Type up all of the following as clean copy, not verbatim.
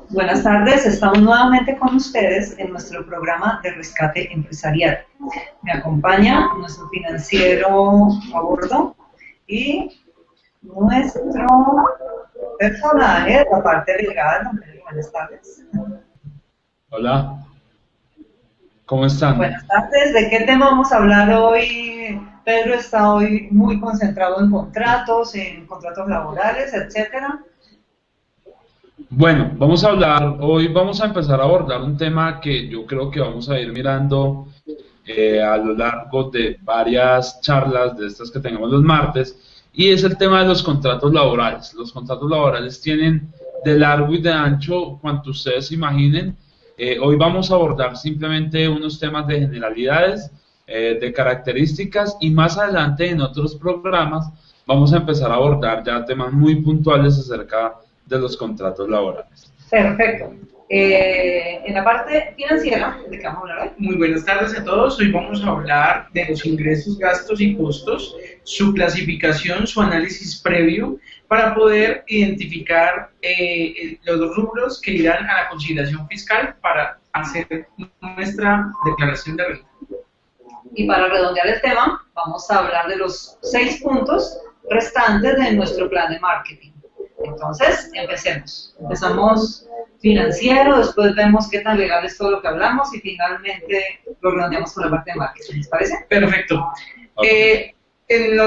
Buenas tardes, estamos nuevamente con ustedes en nuestro programa de rescate empresarial. Me acompaña nuestro financiero a bordo y nuestro personaje de la parte legal. Don Pedro, buenas tardes. Hola, ¿cómo están? Buenas tardes, ¿de qué tema vamos a hablar hoy? Pedro está hoy muy concentrado en contratos laborales, etcétera. Bueno, hoy vamos a empezar a abordar un tema que yo creo que vamos a ir mirando a lo largo de varias charlas de estas que tenemos los martes, y es el tema de los contratos laborales. Los contratos laborales tienen de largo y de ancho cuanto ustedes imaginen. Hoy vamos a abordar simplemente unos temas de generalidades, de características, y más adelante en otros programas vamos a empezar a abordar ya temas muy puntuales acerca de los contratos laborales. Perfecto. En la parte financiera, ¿de qué vamos a hablar hoy? Muy buenas tardes a todos. Hoy vamos a hablar de los ingresos, gastos y costos, su clasificación, su análisis previo para poder identificar los rubros que irán a la conciliación fiscal para hacer nuestra declaración de renta. Y para redondear el tema, vamos a hablar de los 6 puntos restantes de nuestro plan de marketing. Entonces, empecemos. Empezamos financiero, después vemos qué tan legal es todo lo que hablamos y finalmente lo redondeamos con la parte de marketing. ¿Les parece? Perfecto. Okay. En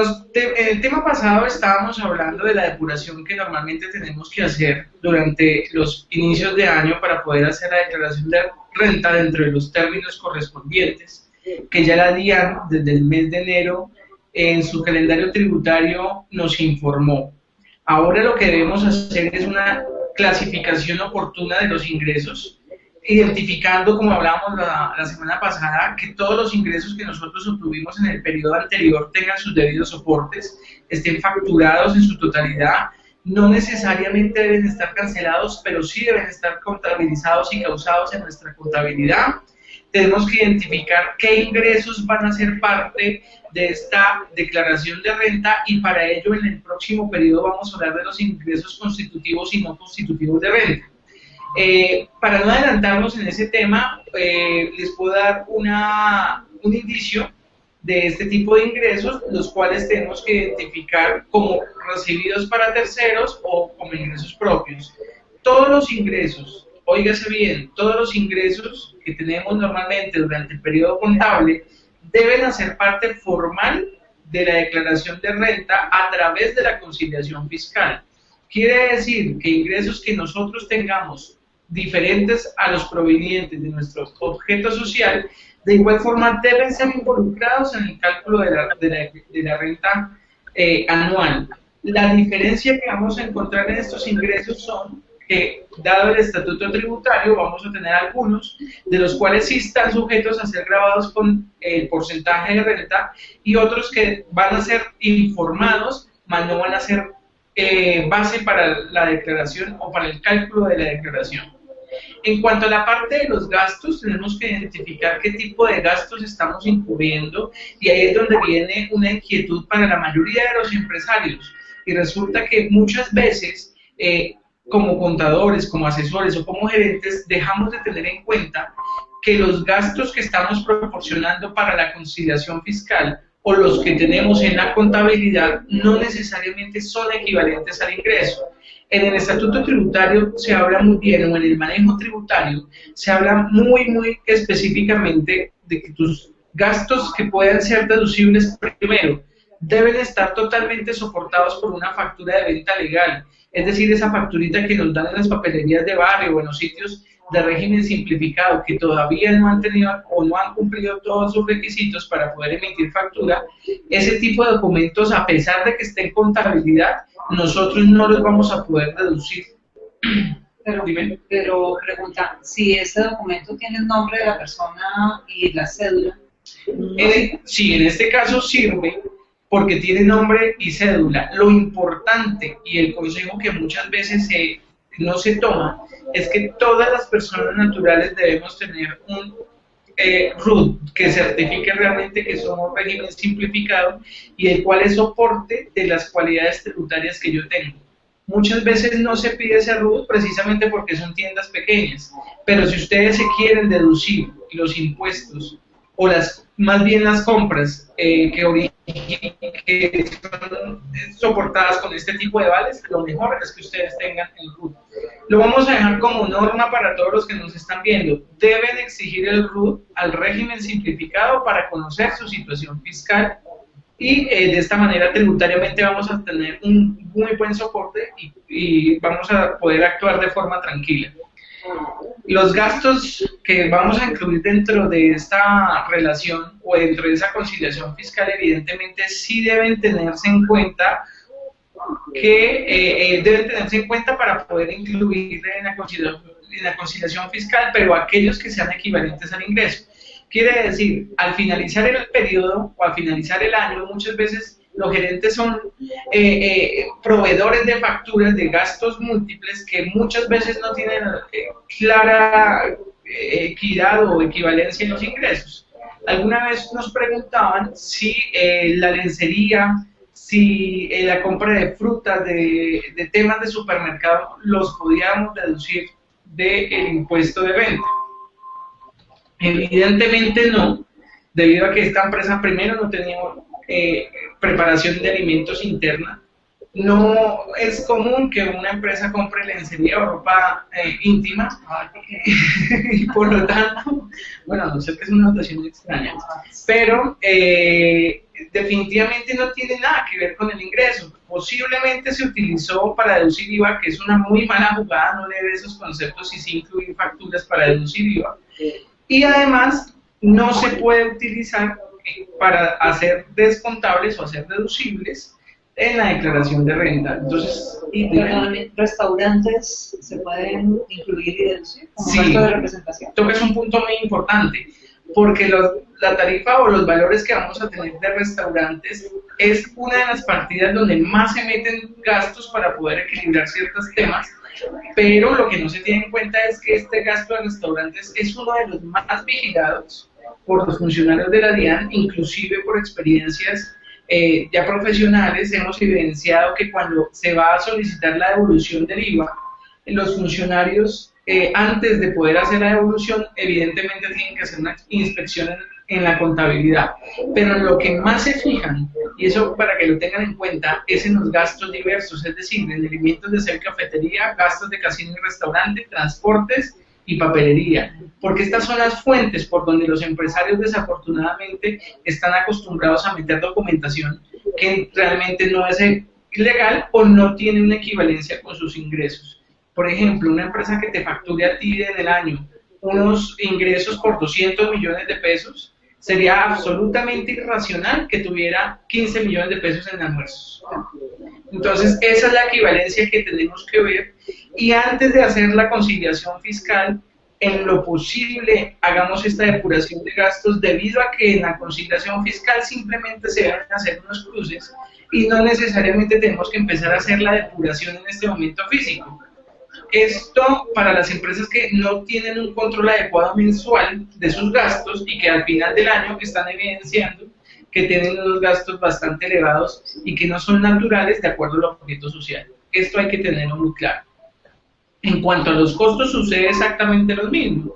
el tema pasado estábamos hablando de la depuración que normalmente tenemos que hacer durante los inicios de año para poder hacer la declaración de renta dentro de los términos correspondientes, que ya la DIAN desde el mes de enero en su calendario tributario nos informó. Ahora lo que debemos hacer es una clasificación oportuna de los ingresos, identificando, como hablábamos la semana pasada, que todos los ingresos que nosotros obtuvimos en el periodo anterior tengan sus debidos soportes, estén facturados en su totalidad. No necesariamente deben estar cancelados, pero sí deben estar contabilizados y causados en nuestra contabilidad. Tenemos que identificar qué ingresos van a ser parte de esta declaración de renta, y para ello en el próximo periodo vamos a hablar de los ingresos constitutivos y no constitutivos de renta. Para no adelantarnos en ese tema, les puedo dar un indicio de este tipo de ingresos, los cuales tenemos que identificar como recibidos para terceros o como ingresos propios. Todos los ingresos, óigase bien, todos los ingresos que tenemos normalmente durante el periodo contable deben hacer parte formal de la declaración de renta a través de la conciliación fiscal. Quiere decir que ingresos que nosotros tengamos diferentes a los provenientes de nuestro objeto social, de igual forma deben ser involucrados en el cálculo de la renta anual. La diferencia que vamos a encontrar en estos ingresos son que, dado el estatuto tributario, vamos a tener algunos de los cuales sí están sujetos a ser grabados con el porcentaje de renta, y otros que van a ser informados, mas no van a ser base para la declaración o para el cálculo de la declaración. En cuanto a la parte de los gastos, tenemos que identificar qué tipo de gastos estamos incurriendo, y ahí es donde viene una inquietud para la mayoría de los empresarios, y resulta que muchas veces como contadores, como asesores o como gerentes, dejamos de tener en cuenta que los gastos que estamos proporcionando para la conciliación fiscal o los que tenemos en la contabilidad no necesariamente son equivalentes al ingreso. En el estatuto tributario se habla muy bien, o en el manejo tributario se habla muy específicamente de que tus gastos que puedan ser deducibles primero deben estar totalmente soportados por una factura de venta legal. Es decir, esa facturita que nos dan en las papelerías de barrio o en los sitios de régimen simplificado que todavía no han tenido o no han cumplido todos sus requisitos para poder emitir factura, ese tipo de documentos, a pesar de que esté en contabilidad, nosotros no los vamos a poder deducir. Pero pregunta, si ese documento tiene el nombre de la persona y la cédula. Sí, en este caso sirve porque tiene nombre y cédula. Lo importante y el consejo que muchas veces no se toma es que todas las personas naturales debemos tener un RUT que certifique realmente que somos régimen simplificado y el cual es soporte de las cualidades tributarias que yo tengo. Muchas veces no se pide ese RUT precisamente porque son tiendas pequeñas, pero si ustedes se quieren deducir los impuestos o más bien las compras que son soportadas con este tipo de vales, lo mejor es que ustedes tengan el RUT. Lo vamos a dejar como norma para todos los que nos están viendo. Deben exigir el RUT al régimen simplificado para conocer su situación fiscal y de esta manera tributariamente vamos a tener un muy buen soporte y vamos a poder actuar de forma tranquila. Los gastos que vamos a incluir dentro de esta relación o dentro de esa conciliación fiscal evidentemente sí deben tenerse en cuenta para poder incluir en la conciliación fiscal, pero aquellos que sean equivalentes al ingreso. Quiere decir, al finalizar el periodo o al finalizar el año, muchas veces los gerentes son proveedores de facturas de gastos múltiples que muchas veces no tienen clara equidad o equivalencia en los ingresos. Alguna vez nos preguntaban si la lencería, si la compra de frutas, de temas de supermercado, los podíamos deducir del impuesto de venta. Evidentemente no, debido a que esta empresa primero no tenía preparación de alimentos interna. No es común que una empresa compre lencería o ropa íntima y por lo tanto, bueno, no sé que es una notación extraña, pero definitivamente no tiene nada que ver con el ingreso. Posiblemente se utilizó para deducir IVA, que es una muy mala jugada, no leer esos conceptos y sí incluir facturas para deducir IVA. Y además no se puede utilizar para hacer descontables o hacer deducibles en la declaración de renta. Entonces, restaurantes se pueden incluir y deducir como sí, gasto de representación. Es un punto muy importante, porque la tarifa o los valores que vamos a tener de restaurantes es una de las partidas donde más se meten gastos para poder equilibrar ciertos temas, pero lo que no se tiene en cuenta es que este gasto de restaurantes es uno de los más vigilados por los funcionarios de la DIAN, inclusive por experiencias ya profesionales. Hemos evidenciado que cuando se va a solicitar la devolución del IVA, los funcionarios antes de poder hacer la devolución evidentemente tienen que hacer una inspección en la contabilidad, pero lo que más se fijan, y eso para que lo tengan en cuenta, es en los gastos diversos, es decir, en alimentos de ser cafetería, gastos de casino y restaurante, transportes y papelería, porque estas son las fuentes por donde los empresarios desafortunadamente están acostumbrados a meter documentación que realmente no es legal o no tiene una equivalencia con sus ingresos. Por ejemplo, una empresa que te facture a ti en el año unos ingresos por 200 millones de pesos, sería absolutamente irracional que tuviera 15 millones de pesos en almuerzos. Entonces, esa es la equivalencia que tenemos que ver, y antes de hacer la conciliación fiscal, en lo posible hagamos esta depuración de gastos, debido a que en la conciliación fiscal simplemente se deben hacer unos cruces y no necesariamente tenemos que empezar a hacer la depuración en este momento físico. Esto para las empresas que no tienen un control adecuado mensual de sus gastos y que al final del año están evidenciando que tienen unos gastos bastante elevados y que no son naturales de acuerdo al objeto social. Esto hay que tenerlo muy claro. En cuanto a los costos, sucede exactamente lo mismo,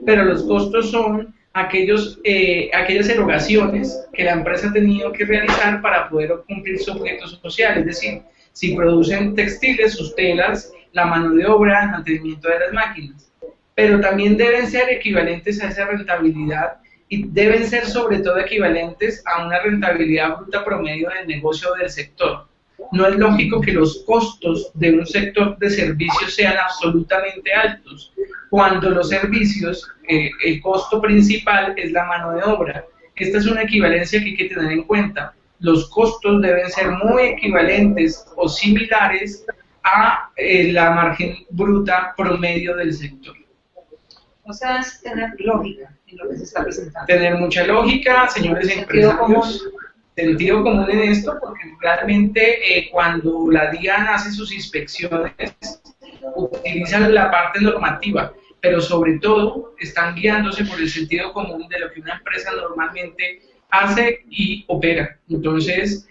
pero los costos son aquellas erogaciones que la empresa ha tenido que realizar para poder cumplir su objeto social, es decir, si producen textiles, sus telas, la mano de obra, el mantenimiento de las máquinas, pero también deben ser equivalentes a esa rentabilidad y deben ser sobre todo equivalentes a una rentabilidad bruta promedio del negocio del sector. No es lógico que los costos de un sector de servicios sean absolutamente altos, cuando los servicios, el costo principal es la mano de obra. Esta es una equivalencia que hay que tener en cuenta. Los costos deben ser muy equivalentes o similares a la margen bruta promedio del sector. O sea, es tener lógica en lo que se está presentando. Tener mucha lógica, señores empresarios, sentido común en esto, porque realmente cuando la DIAN hace sus inspecciones, utilizan la parte normativa, pero sobre todo están guiándose por el sentido común de lo que una empresa normalmente hace y opera. Entonces,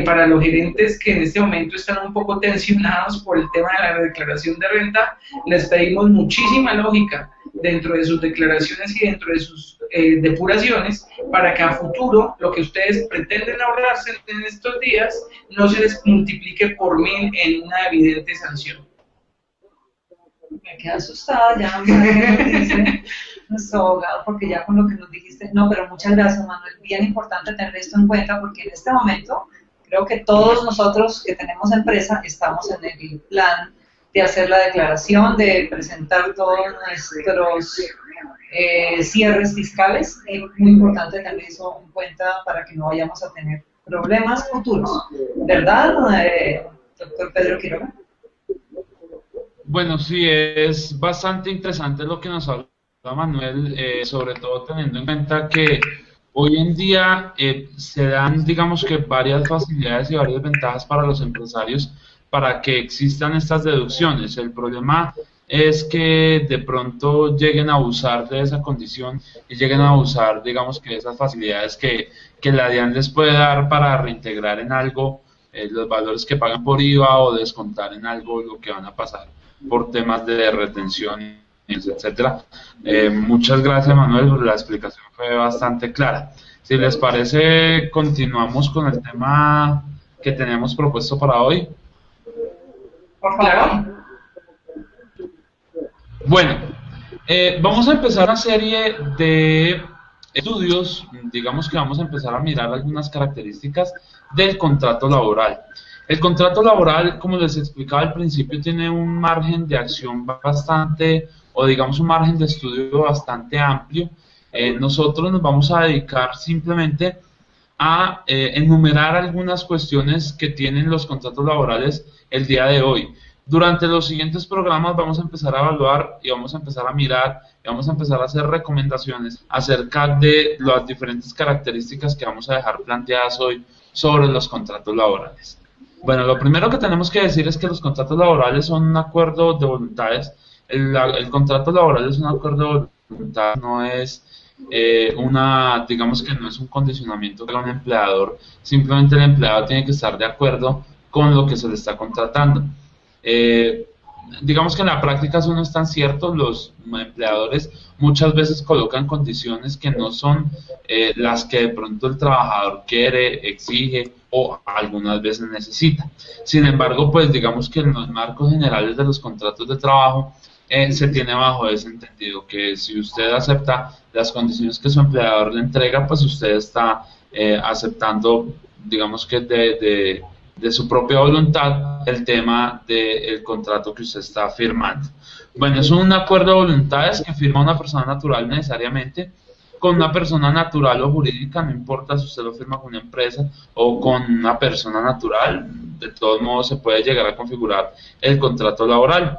para los gerentes que en este momento están un poco tensionados por el tema de la declaración de renta, les pedimos muchísima lógica dentro de sus declaraciones y dentro de sus depuraciones, para que a futuro lo que ustedes pretenden ahorrarse en estos días no se les multiplique por 1000 en una evidente sanción. Me quedé asustada ya, me dice nuestro abogado, porque ya con lo que nos dijiste, no, pero muchas gracias, Manuel, bien importante tener esto en cuenta, porque en este momento creo que todos nosotros que tenemos empresa estamos en el plan de hacer la declaración, de presentar todos nuestros cierres fiscales. Es muy importante tener eso en cuenta para que no vayamos a tener problemas futuros, ¿verdad, doctor Pedro Quiroga? Bueno, sí, es bastante interesante lo que nos habla Manuel, sobre todo teniendo en cuenta que hoy en día se dan, digamos que, varias facilidades y varias ventajas para los empresarios para que existan estas deducciones. El problema es que de pronto lleguen a abusar de esa condición y lleguen a abusar, digamos, que esas facilidades que la DIAN les puede dar para reintegrar en algo los valores que pagan por IVA, o descontar en algo lo que van a pasar por temas de retención, etcétera. Muchas gracias, Manuel, la explicación fue bastante clara. Si les parece, continuamos con el tema que tenemos propuesto para hoy. Por favor. Bueno, vamos a empezar una serie de estudios. Digamos que vamos a empezar a mirar algunas características del contrato laboral. El contrato laboral, como les explicaba al principio, tiene un margen de acción bastante, o digamos un margen de estudio bastante amplio. Nosotros nos vamos a dedicar simplemente a enumerar algunas cuestiones que tienen los contratos laborales el día de hoy. Durante los siguientes programas vamos a empezar a evaluar y vamos a empezar a mirar y vamos a empezar a hacer recomendaciones acerca de las diferentes características que vamos a dejar planteadas hoy sobre los contratos laborales. Bueno, lo primero que tenemos que decir es que los contratos laborales son un acuerdo de voluntades. El contrato laboral es un acuerdo de voluntad, no es digamos que no es un condicionamiento para un empleador. Simplemente el empleado tiene que estar de acuerdo con lo que se le está contratando. Digamos que en la práctica eso no es tan cierto. Los empleadores muchas veces colocan condiciones que no son las que de pronto el trabajador quiere, exige o algunas veces necesita. Sin embargo, pues digamos que en los marcos generales de los contratos de trabajo se tiene bajo ese entendido que si usted acepta las condiciones que su empleador le entrega, pues usted está aceptando, digamos que de su propia voluntad, el tema del contrato que usted está firmando. Bueno, es un acuerdo de voluntades que firma una persona natural necesariamente con una persona natural o jurídica, no importa si usted lo firma con una empresa o con una persona natural, de todos modos se puede llegar a configurar el contrato laboral.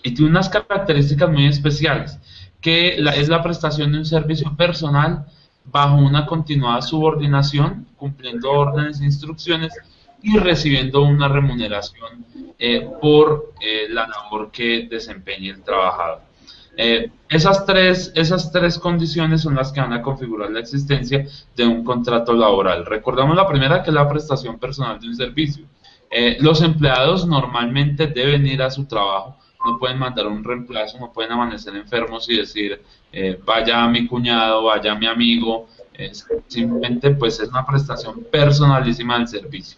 Y tiene unas características muy especiales, que es la prestación de un servicio personal bajo una continuada subordinación, cumpliendo órdenes e instrucciones y recibiendo una remuneración por la labor que desempeñe el trabajador. Esas tres condiciones son las que van a configurar la existencia de un contrato laboral. Recordamos la primera, que es la prestación personal de un servicio. Los empleados normalmente deben ir a su trabajo, no pueden mandar un reemplazo, no pueden amanecer enfermos y decir vaya mi cuñado, vaya mi amigo. Simplemente pues es una prestación personalísima del servicio.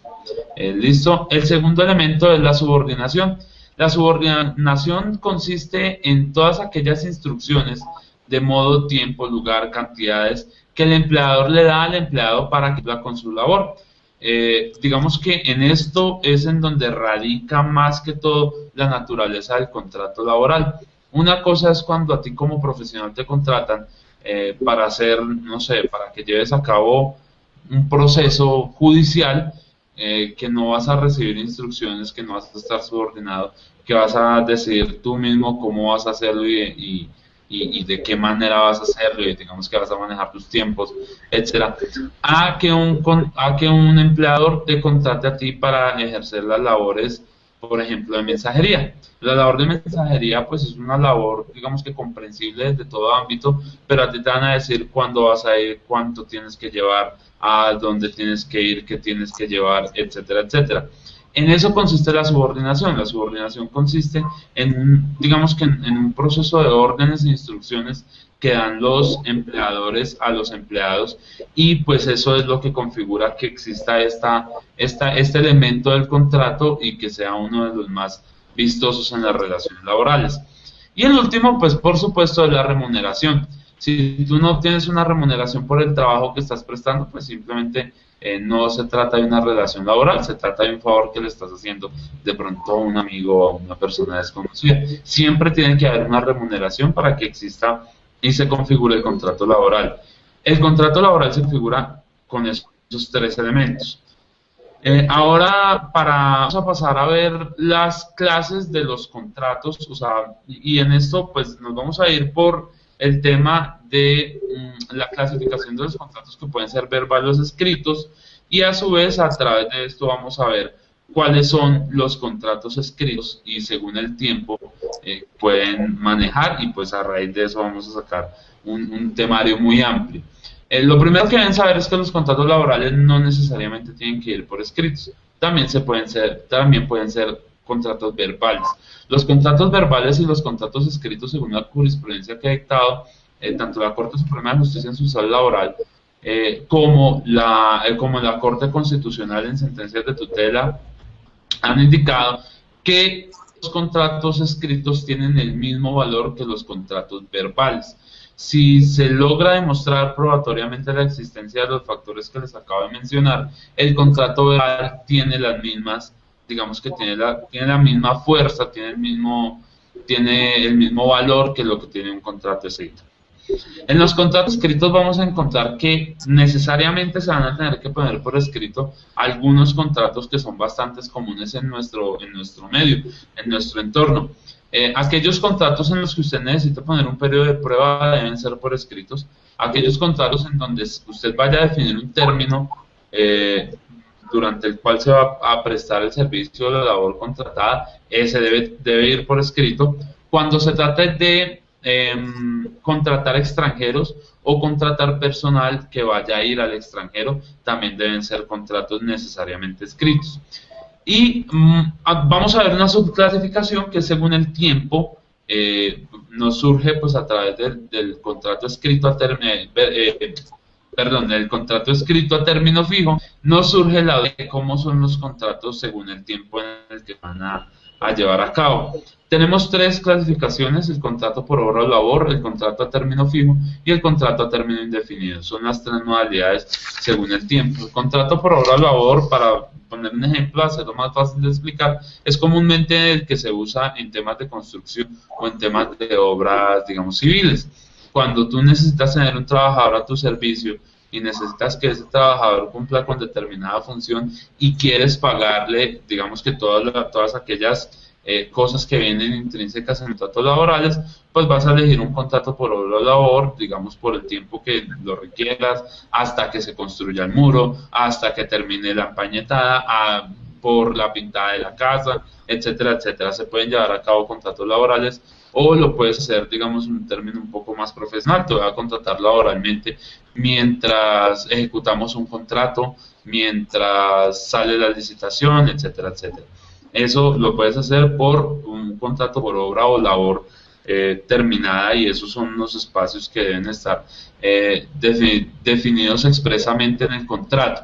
Listo. El segundo elemento es la subordinación. La subordinación consiste en todas aquellas instrucciones de modo, tiempo, lugar, cantidades que el empleador le da al empleado para que cumpla con su labor. Digamos que en esto es en donde radica más que todo la naturaleza del contrato laboral. Una cosa es cuando a ti como profesional te contratan para hacer, no sé, para que lleves a cabo un proceso judicial, que no vas a recibir instrucciones, que no vas a estar subordinado, que vas a decidir tú mismo cómo vas a hacerlo y de qué manera vas a hacerlo, y digamos que vas a manejar tus tiempos, etcétera, a que un empleador te contrate a ti para ejercer las labores por ejemplo, de mensajería. La labor de mensajería pues es una labor, digamos que comprensible de todo ámbito, pero a ti te van a decir cuándo vas a ir, cuánto tienes que llevar, a dónde tienes que ir, qué tienes que llevar, etcétera, etcétera. En eso consiste la subordinación. La subordinación consiste digamos que en un proceso de órdenes e instrucciones que dan los empleadores a los empleados, y pues eso es lo que configura que exista este elemento del contrato y que sea uno de los más vistosos en las relaciones laborales. Y el último, pues por supuesto, es la remuneración. Si tú no obtienes una remuneración por el trabajo que estás prestando, pues simplemente no se trata de una relación laboral, se trata de un favor que le estás haciendo de pronto a un amigo o a una persona desconocida. Siempre tiene que haber una remuneración para que exista y se configure el contrato laboral. El contrato laboral se configura con esos tres elementos. Ahora vamos a pasar a ver las clases de los contratos, o sea, y en esto pues nos vamos a ir por el tema de la clasificación de los contratos que pueden ser verbales o escritos, y a su vez a través de esto vamos a ver cuáles son los contratos escritos y según el tiempo pueden manejar, y pues a raíz de eso vamos a sacar un temario muy amplio. Lo primero que deben saber es que los contratos laborales no necesariamente tienen que ir por escritos, también pueden ser contratos verbales. Los contratos verbales y los contratos escritos, según la jurisprudencia que ha dictado tanto la Corte Suprema de Justicia en su sala laboral como la Corte Constitucional en sentencias de tutela, han indicado que los contratos escritos tienen el mismo valor que los contratos verbales. Si se logra demostrar probatoriamente la existencia de los factores que les acabo de mencionar, el contrato verbal tiene las mismas, digamos que tiene la misma fuerza, tiene el mismo valor que lo que tiene un contrato escrito. En los contratos escritos vamos a encontrar que necesariamente se van a tener que poner por escrito algunos contratos que son bastante comunes en nuestro medio, en nuestro entorno. Aquellos contratos en los que usted necesita poner un periodo de prueba deben ser por escritos. Aquellos contratos en donde usted vaya a definir un término durante el cual se va a prestar el servicio de la labor contratada, ese debe ir por escrito. Cuando se trate de contratar extranjeros o contratar personal que vaya a ir al extranjero, también deben ser contratos necesariamente escritos. Y vamos a ver una subclasificación que según el tiempo nos surge pues a través del contrato escrito a el contrato escrito a término fijo. Nos surge la de cómo son los contratos según el tiempo en el que van a llevar a cabo. Tenemos tres clasificaciones: el contrato por obra o labor, el contrato a término fijo y el contrato a término indefinido. Son las tres modalidades según el tiempo. El contrato por obra o labor, para poner un ejemplo, hacerlo más fácil de explicar, es comúnmente el que se usa en temas de construcción o en temas de obras, digamos, civiles. Cuando tú necesitas tener un trabajador a tu servicio y necesitas que ese trabajador cumpla con determinada función y quieres pagarle, digamos que todas aquellas cosas que vienen intrínsecas en contratos laborales, pues vas a elegir un contrato por obra o labor, digamos por el tiempo que lo requieras, hasta que se construya el muro, hasta que termine la empañetada, por la pintada de la casa, etcétera, etcétera. Se pueden llevar a cabo contratos laborales, o lo puedes hacer, digamos, en un término un poco más profesional. Te voy a contratar laboralmente mientras ejecutamos un contrato, mientras sale la licitación, etcétera, etcétera. Eso lo puedes hacer por un contrato por obra o labor terminada, y esos son unos espacios que deben estar definidos expresamente en el contrato.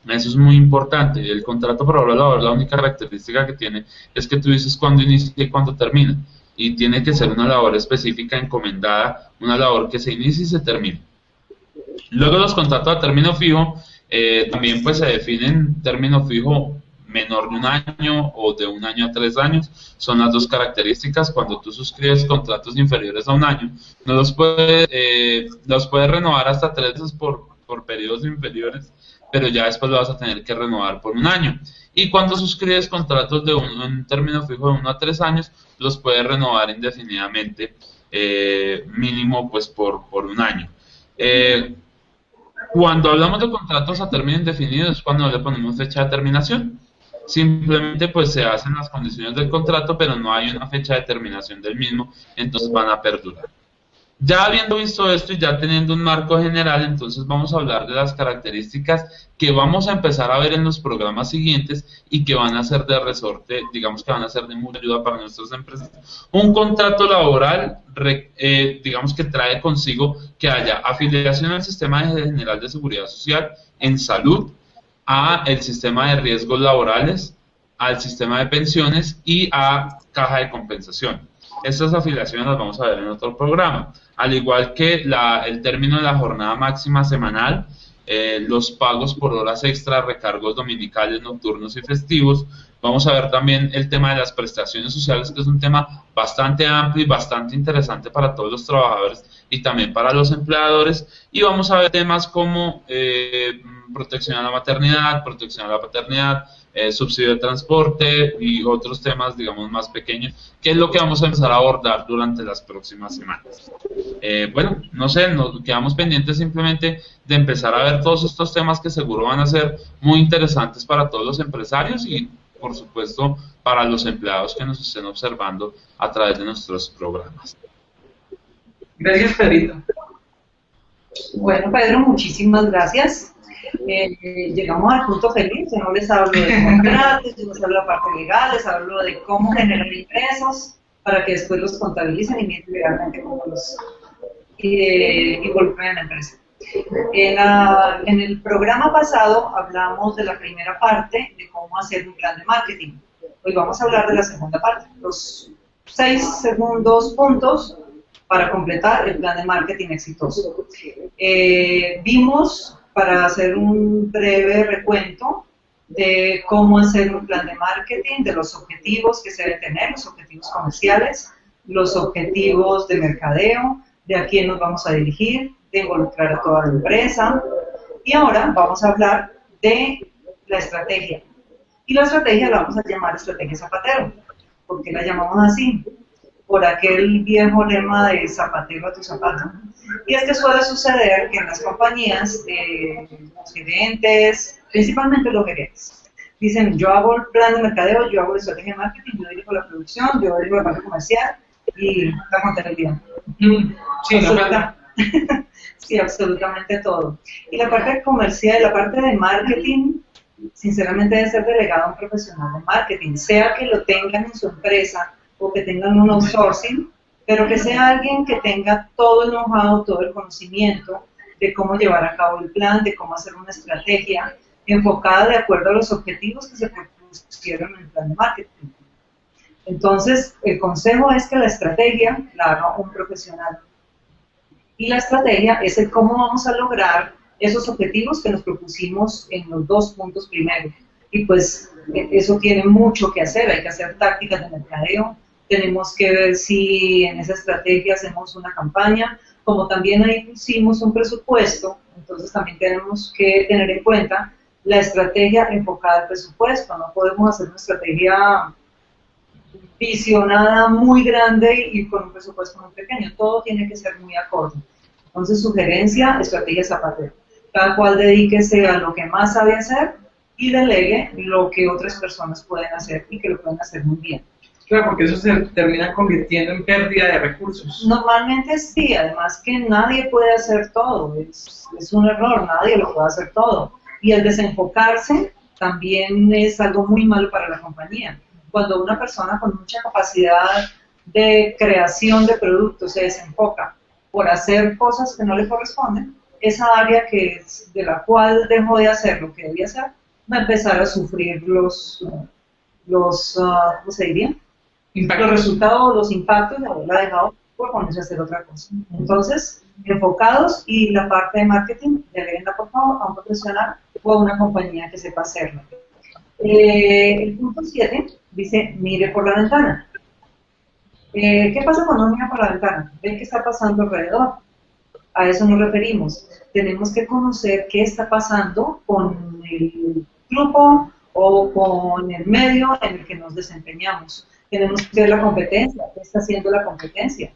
Eso es muy importante. El contrato por obra o labor, la única característica que tiene es que tú dices cuándo inicia y cuándo termina, y tiene que ser una labor específica, encomendada, una labor que se inicie y se termine. Luego los contratos a término fijo también pues se definen término fijo menor de un año o de 1 año a 3 años. Son las dos características. Cuando tú suscribes contratos inferiores a 1 año, no los puedes renovar hasta 3 veces por periodos inferiores, pero ya después lo vas a tener que renovar por 1 año. Y cuando suscribes contratos de un término fijo de 1 a 3 años, los puedes renovar indefinidamente, mínimo pues por 1 año. Cuando hablamos de contratos a término indefinido es cuando le ponemos fecha de terminación. simplemente pues se hacen las condiciones del contrato, pero no hay una fecha de terminación del mismo, entonces van a perdurar. Ya habiendo visto esto y ya teniendo un marco general, entonces vamos a hablar de las características que vamos a empezar a ver en los programas siguientes y que van a ser de resorte, digamos que van a ser de mucha ayuda para nuestras empresas. Un contrato laboral, digamos que trae consigo que haya afiliación al Sistema General de Seguridad Social, en salud, a el sistema de riesgos laborales, al sistema de pensiones y a caja de compensación. Estas afiliaciones las vamos a ver en otro programa, al igual que el término de la jornada máxima semanal, los pagos por horas extra, recargos dominicales, nocturnos y festivos. Vamos a ver también el tema de las prestaciones sociales, que es un tema bastante amplio y bastante interesante para todos los trabajadores y también para los empleadores. Y vamos a ver temas como protección a la maternidad, protección a la paternidad, subsidio de transporte y otros temas, digamos, más pequeños, que es lo que vamos a empezar a abordar durante las próximas semanas. Bueno, no sé, nos quedamos pendientes simplemente de empezar a ver todos estos temas que seguro van a ser muy interesantes para todos los empresarios y, por supuesto, para los empleados que nos estén observando a través de nuestros programas. Gracias, Pedrito. Bueno, Pedro, muchísimas gracias. Llegamos al punto feliz. Yo no les hablo de contratos, yo les hablo de la parte legal, les hablo de cómo generar ingresos para que después los contabilicen y miren legalmente cómo los involucran en la empresa. En el programa pasado hablamos de la primera parte, de cómo hacer un plan de marketing. Hoy vamos a hablar de la segunda parte, los 6 segundos puntos para completar el plan de marketing exitoso. Vimos, para hacer un breve recuento, de cómo hacer un plan de marketing, de los objetivos que se deben tener, los objetivos comerciales, los objetivos de mercadeo, de a quién nos vamos a dirigir, de involucrar a toda la empresa. Y ahora vamos a hablar de la estrategia. Y la estrategia la vamos a llamar estrategia zapatero. ¿Por qué la llamamos así? Por aquel viejo lema de zapatero a tu zapato. Y es que suele suceder que en las compañías, los gerentes, principalmente los gerentes, dicen: yo hago el plan de mercadeo, yo hago la estrategia de marketing, yo dirijo la producción, yo dirijo la parte comercial y la contabilidad. Sí, sí, absolutamente todo. Y la parte comercial, la parte de marketing, sinceramente debe ser delegada a un profesional de marketing, sea que lo tengan en su empresa o que tengan un outsourcing, pero que sea alguien que tenga todo el know-how, todo el conocimiento de cómo llevar a cabo el plan, de cómo hacer una estrategia enfocada de acuerdo a los objetivos que se propusieron en el plan de marketing. Entonces, el consejo es que la estrategia la haga un profesional. Y la estrategia es el cómo vamos a lograr esos objetivos que nos propusimos en los 2 puntos primeros. Y pues eso tiene mucho que hacer, hay que hacer tácticas de mercadeo, tenemos que ver si en esa estrategia hacemos una campaña, como también ahí pusimos un presupuesto, entonces también tenemos que tener en cuenta la estrategia enfocada al presupuesto. No podemos hacer una estrategia visionada muy grande y con un presupuesto muy pequeño, todo tiene que ser muy acorde. Entonces, sugerencia, estrategia zapatero. Cada cual dedíquese a lo que más sabe hacer y delegue lo que otras personas pueden hacer y que lo pueden hacer muy bien. Claro, porque eso se termina convirtiendo en pérdida de recursos. Normalmente sí, además que nadie puede hacer todo, es un error, nadie lo puede hacer todo. Y el desenfocarse también es algo muy malo para la compañía. Cuando una persona con mucha capacidad de creación de productos se desenfoca por hacer cosas que no le corresponden, esa área de la cual dejó de hacer lo que debía hacer, va a empezar a sufrir ¿cómo se diría? Los resultados, los impactos de haberla dejado por ponerse a hacer otra cosa. Entonces, enfocados, y la parte de marketing, deléguenla por favor a un profesional o a una compañía que sepa hacerlo. El punto 7 dice: mire por la ventana. ¿Qué pasa cuando uno mira por la ventana? Ve qué está pasando alrededor. A eso nos referimos. Tenemos que conocer qué está pasando con el grupo o con el medio en el que nos desempeñamos. Tenemos que ver la competencia, qué está haciendo la competencia.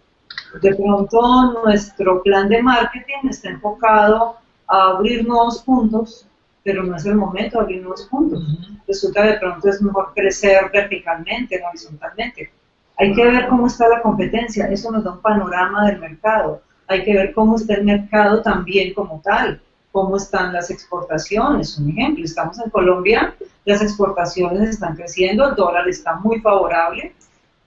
De pronto nuestro plan de marketing está enfocado a abrir nuevos puntos pero no es el momento de abrir nuevos puntos. Resulta que de pronto es mejor crecer verticalmente, no horizontalmente. Hay que ver cómo está la competencia, eso nos da un panorama del mercado. Hay que ver cómo está el mercado también como tal, cómo están las exportaciones. Un ejemplo, estamos en Colombia, las exportaciones están creciendo, el dólar está muy favorable.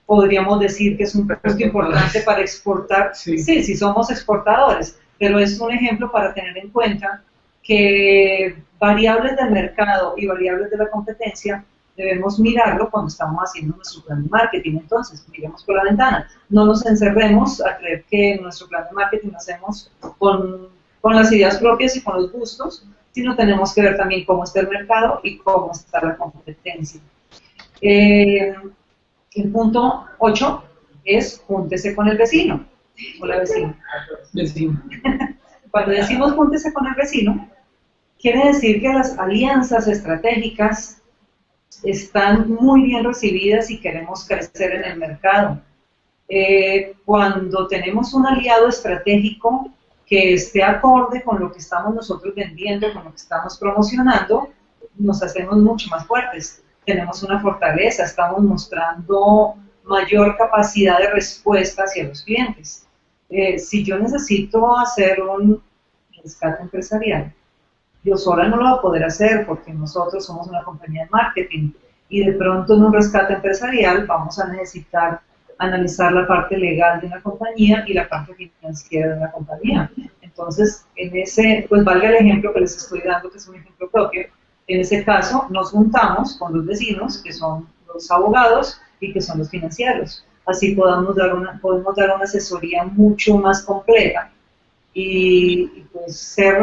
Podríamos decir que es un producto importante para exportar, sí, si somos exportadores, pero es un ejemplo para tener en cuenta que variables del mercado y variables de la competencia debemos mirarlo cuando estamos haciendo nuestro plan de marketing. Entonces, miremos por la ventana, no nos encerremos a creer que nuestro plan de marketing lo hacemos con las ideas propias y con los gustos, sino tenemos que ver también cómo está el mercado y cómo está la competencia. El punto 8 es júntese con el vecino o la vecina. Cuando decimos júntese con el vecino, quiere decir que las alianzas estratégicas están muy bien recibidas y queremos crecer en el mercado. Cuando tenemos un aliado estratégico que esté acorde con lo que estamos nosotros vendiendo, con lo que estamos promocionando, nos hacemos mucho más fuertes. Tenemos una fortaleza, estamos mostrando mayor capacidad de respuesta hacia los clientes. Si yo necesito hacer un rescate empresarial, yo sola no lo voy a poder hacer porque nosotros somos una compañía de marketing y de pronto en un rescate empresarial vamos a necesitar analizar la parte legal de una compañía y la parte financiera de una compañía. Entonces, en ese, pues valga el ejemplo que les estoy dando, que es un ejemplo propio, en ese caso nos juntamos con los vecinos, que son los abogados y que son los financieros. Así podemos dar una asesoría mucho más completa y pues ser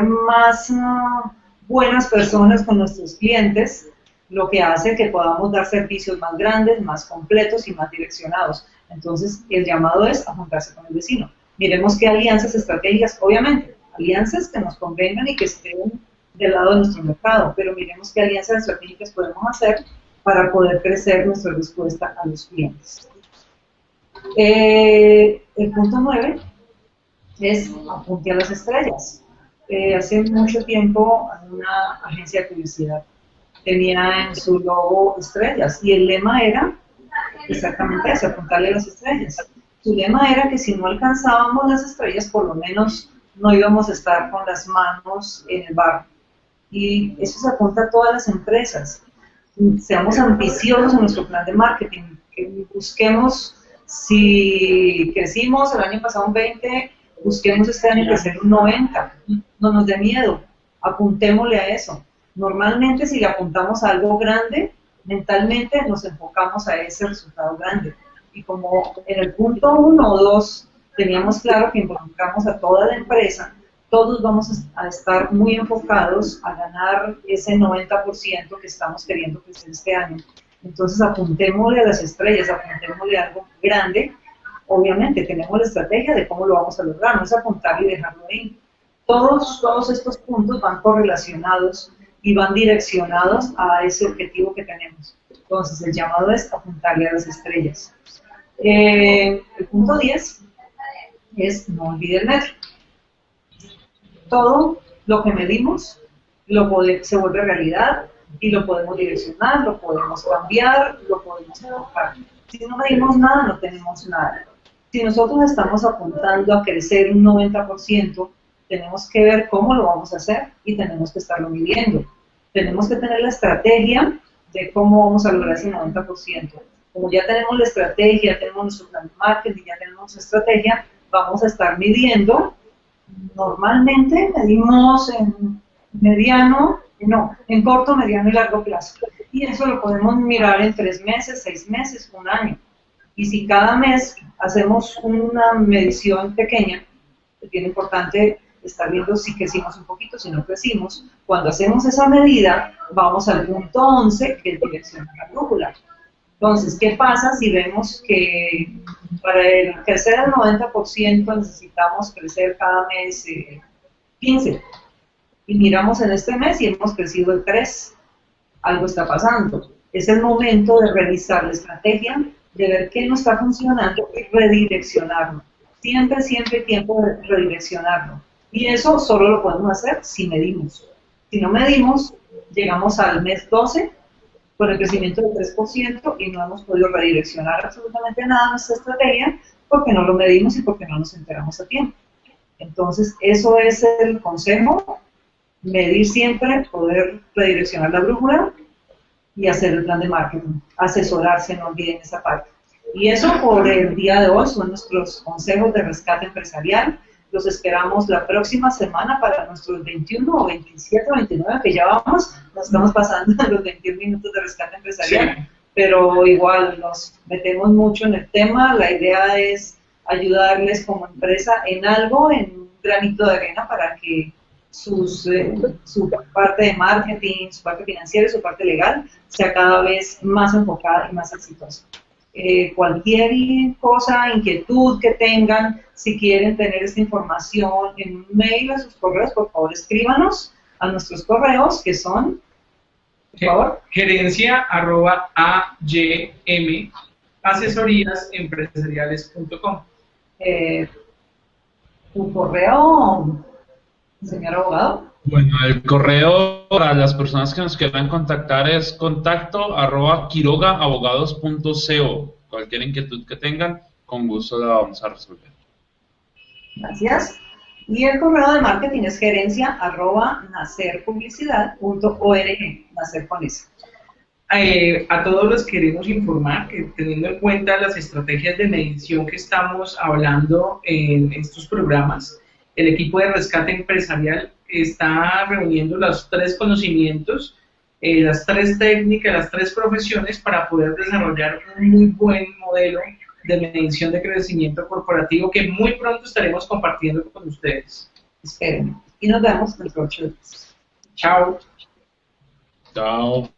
más buenas personas con nuestros clientes, lo que hace que podamos dar servicios más grandes, más completos y más direccionados. Entonces, el llamado es a juntarse con el vecino. Miremos qué alianzas estratégicas, obviamente, alianzas que nos convengan y que estén del lado de nuestro mercado, pero miremos qué alianzas estratégicas podemos hacer para poder crecer nuestra respuesta a los clientes. El punto 9 es apunte a las estrellas. Hace mucho tiempo una agencia de publicidad tenía en su logo estrellas y el lema era exactamente eso, apuntarle a las estrellas. Su lema era que si no alcanzábamos las estrellas, por lo menos no íbamos a estar con las manos en el barro. Y eso se apunta a todas las empresas. Seamos ambiciosos en nuestro plan de marketing, que busquemos, si crecimos el año pasado un 20, busquemos este año crecer un 90, no nos dé miedo, apuntémosle a eso. Normalmente si le apuntamos a algo grande, mentalmente nos enfocamos a ese resultado grande. Y como en el punto 1 o 2 teníamos claro que involucramos a toda la empresa, todos vamos a estar muy enfocados a ganar ese 90% que estamos queriendo crecer este año. Entonces apuntémosle a las estrellas, apuntémosle a algo grande. Obviamente tenemos la estrategia de cómo lo vamos a lograr, no es apuntarlo y dejarlo ahí. Todos estos puntos van correlacionados y van direccionados a ese objetivo que tenemos. Entonces el llamado es apuntarle a las estrellas. El punto 10 es no olvide el metro. Todo lo que medimos se vuelve realidad y lo podemos direccionar, lo podemos cambiar, lo podemos enfocar. Si no medimos nada, no tenemos nada. Si nosotros estamos apuntando a crecer un 90%, tenemos que ver cómo lo vamos a hacer y tenemos que estarlo midiendo. Tenemos que tener la estrategia de cómo vamos a lograr ese 90%. Como ya tenemos la estrategia, ya tenemos nuestro plan de marketing, ya tenemos nuestra estrategia, vamos a estar midiendo. Normalmente medimos en corto, mediano y largo plazo. Y eso lo podemos mirar en 3 meses, 6 meses, 1 año. Y si cada mes hacemos una medición pequeña, es bien importante estar viendo si crecimos un poquito, si no crecimos. Cuando hacemos esa medida, vamos al punto 11, que es direccionar la brújula. Entonces, ¿qué pasa si vemos que para crecer al 90% necesitamos crecer cada mes 15? Y miramos en este mes y hemos crecido el 3. Algo está pasando. Es el momento de revisar la estrategia, de ver qué no está funcionando y redireccionarlo. Siempre tiempo de redireccionarlo. Y eso solo lo podemos hacer si medimos. Si no medimos, llegamos al mes 12 con el crecimiento del 3% y no hemos podido redireccionar absolutamente nada de nuestra estrategia porque no lo medimos y porque no nos enteramos a tiempo. Entonces, eso es el consejo, medir siempre, poder redireccionar la brújula y hacer el plan de marketing, asesorarse, no olviden esa parte. Y eso por el día de hoy son nuestros consejos de rescate empresarial. Los esperamos la próxima semana para nuestros 21 o 27 o 29, que ya vamos, nos estamos pasando los 21 minutos de rescate empresarial, sí. Pero igual nos metemos mucho en el tema. La idea es ayudarles como empresa en algo, en un granito de arena para que su parte de marketing, su parte financiera y su parte legal sea cada vez más enfocada y más exitosa. Cualquier cosa, inquietud que tengan, si quieren tener esta información en un mail a sus correos, por favor escríbanos a nuestros correos que son, por favor, gerencia@agmasesoríasempresariales.com. ¿Tu correo, señor abogado? Bueno, el correo para las personas que nos quieran contactar es contacto@quirogaabogados.co. Cualquier inquietud que tengan, con gusto la vamos a resolver. Gracias. Y el correo de marketing es gerencia@nacerpublicidad.org, nacer con eso. A todos los queremos informar que, teniendo en cuenta las estrategias de medición que estamos hablando en estos programas, el equipo de rescate empresarial está reuniendo los 3 conocimientos, las 3 técnicas, las 3 profesiones para poder desarrollar un muy buen modelo de medición de crecimiento corporativo que muy pronto estaremos compartiendo con ustedes. Esperen. Y nos vemos dentro de 8 días. Chao. Chao.